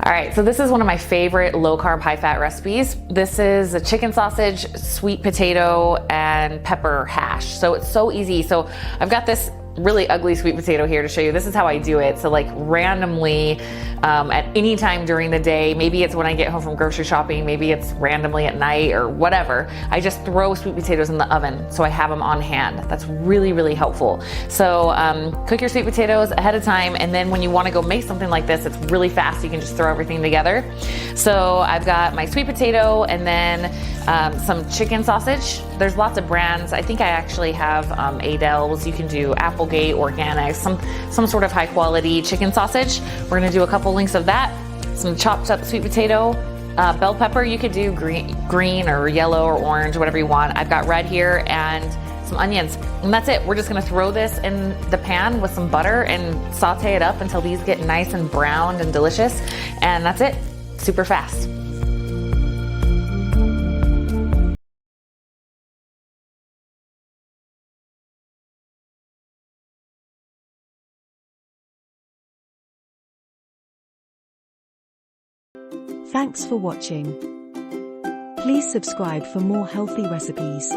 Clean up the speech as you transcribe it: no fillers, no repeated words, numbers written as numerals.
All right, so this is one of my favorite low-carb, high-fat recipes. This is a chicken sausage, sweet potato, and pepper hash. So it's so easy. So I've got this really ugly sweet potato here to show you. This is how I do it. So like randomly at any time during the day, maybe it's when I get home from grocery shopping, maybe it's randomly at night or whatever, I just throw sweet potatoes in the oven so I have them on hand. That's really, really helpful. So cook your sweet potatoes ahead of time, and then when you want to go make something like this, it's really fast. You can just throw everything together. So I've got my sweet potato and then some chicken sausage. There's lots of brands. I think I actually have Adele's. You can do Applegate, organic, some sort of high quality chicken sausage. We're gonna do a couple links of that. Some chopped up sweet potato, bell pepper. You could do green or yellow or orange, whatever you want. I've got red here, and some onions, and that's it. We're just gonna throw this in the pan with some butter and saute it up until these get nice and browned and delicious, and that's it. Super fast. Thanks for watching. Please subscribe for more healthy recipes.